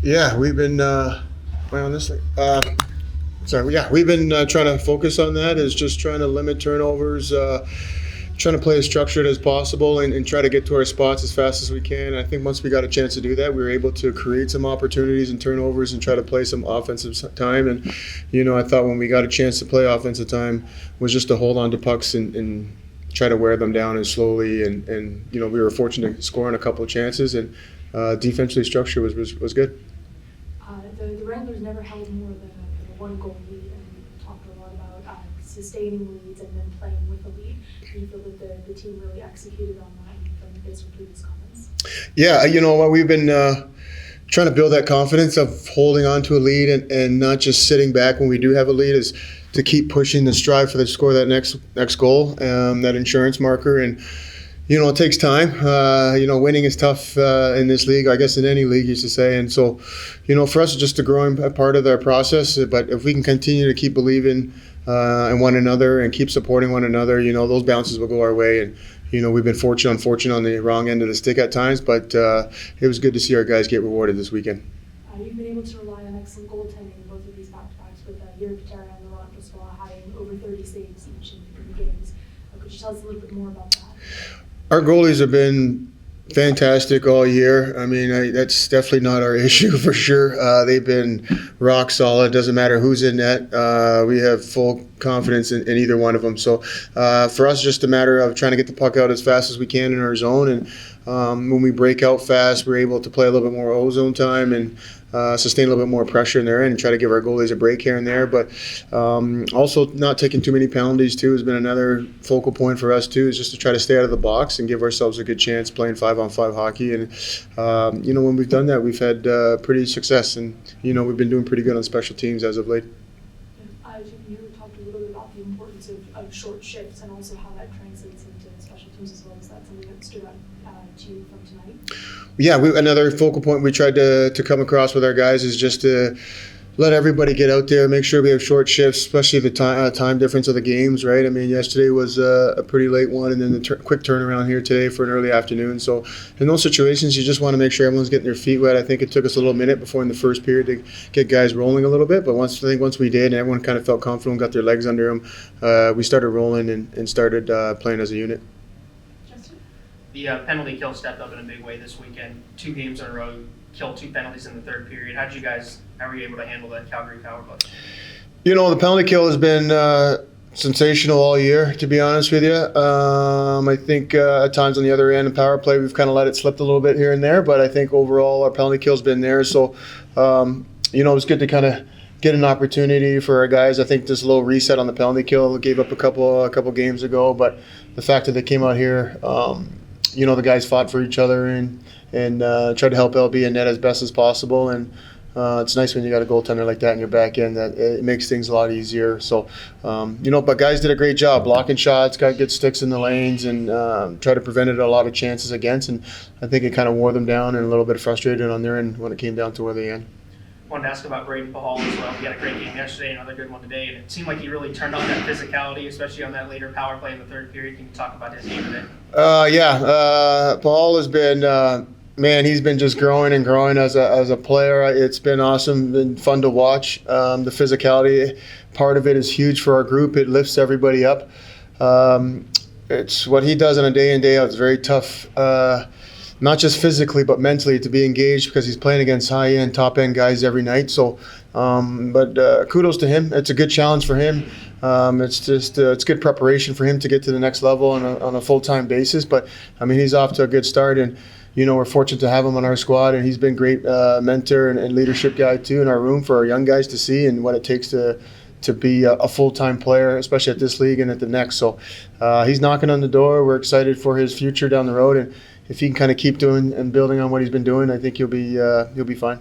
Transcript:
Yeah, we've been. Am I on this thing? Sorry. Yeah, we've been trying to focus on that. Is just trying to limit turnovers. Trying to play as structured as possible and try to get to our spots as fast as we can. I think once we got a chance to do that, we were able to create some opportunities and turnovers and try to play some offensive time. And, I thought when we got a chance to play offensive time was just to hold on to pucks and try to wear them down and slowly. And we were fortunate to score on a couple of chances, and defensively structure was good. The Wranglers never held more than a one-goal lead, and we talked a lot about sustaining leads and then playing with a lead. Do you feel that the team really executed on that based on previous comments? Yeah, what we've been trying to build that confidence of holding on to a lead and not just sitting back when we do have a lead, is to keep pushing the strive for the score that next goal, that insurance marker. And it takes time. Winning is tough in this league, I guess in any league, used to say. And so, for us, it's just a growing part of their process. But if we can continue to keep believing in one another and keep supporting one another, those bounces will go our way. And, we've been unfortunate on the wrong end of the stick at times, but it was good to see our guys get rewarded this weekend. You've been able to rely on excellent goaltending in both of these back-to-backs, with Yuri Patera and Laurent Brossoit having over 30 saves each in the games. Could you tell us a little bit more about that? Our goalies have been fantastic all year. I mean, that's definitely not our issue for sure. They've been rock solid. Doesn't matter who's in net. We have full confidence in either one of them. So for us, just a matter of trying to get the puck out as fast as we can in our zone. And when we break out fast, we're able to play a little bit more O-zone time and sustain a little bit more pressure in their end and try to give our goalies a break here and there. But also not taking too many penalties too has been another focal point for us too, is just to try to stay out of the box and give ourselves a good chance playing 5-on-5 hockey. And when we've done that, we've had pretty success, and we've been doing pretty good on special teams as of late. You talked a little bit about the importance of short shifts and also how that translates into special teams as well. Is that something that stood out to you from tonight? Yeah, another focal point we tried to come across with our guys is just to let everybody get out there, make sure we have short shifts, especially the time difference of the games, right? I mean, yesterday was a pretty late one, and then the quick turnaround here today for an early afternoon. So in those situations, you just want to make sure everyone's getting their feet wet. I think it took us a little minute before in the first period to get guys rolling a little bit, but once we did and everyone kind of felt confident, got their legs under them, we started rolling and started playing as a unit. The penalty kill stepped up in a big way this weekend. 2 games in a row, killed 2 penalties in the third period. How were you able to handle that Calgary power play? The penalty kill has been sensational all year, to be honest with you. I think at times on the other end, in power play, we've kind of let it slip a little bit here and there, but I think overall our penalty kill's been there. So, it was good to kind of get an opportunity for our guys. I think this little reset on the penalty kill gave up a couple games ago, but the fact that they came out here, the guys fought for each other and tried to help LB and net as best as possible. And it's nice when you got a goaltender like that in your back end, that it makes things a lot easier. So, but guys did a great job blocking shots, got good sticks in the lanes, and tried to prevent it a lot of chances against. And I think it kind of wore them down and a little bit frustrated on their end when it came down to where they end. I wanted to ask about Braden Pahal as well. He had a great game yesterday, another good one today, and it seemed like he really turned on that physicality, especially on that later power play in the third period. Can you talk about his game today? Pahal has been, he's been just growing and growing as a player. It's been awesome, been fun to watch. The physicality part of it is huge for our group. It lifts everybody up. It's what he does on a day in, day out. It's very tough. Not just physically, but mentally, to be engaged, because he's playing against high-end, top-end guys every night. So, but kudos to him. It's a good challenge for him. It's good preparation for him to get to the next level on a full-time basis. But, he's off to a good start, and, we're fortunate to have him on our squad, and he's been a great mentor and leadership guy, too, in our room for our young guys to see and what it takes to be a full-time player, especially at this league and at the next. So he's knocking on the door. We're excited for his future down the road, and if he can kind of keep doing and building on what he's been doing, I think he'll be fine.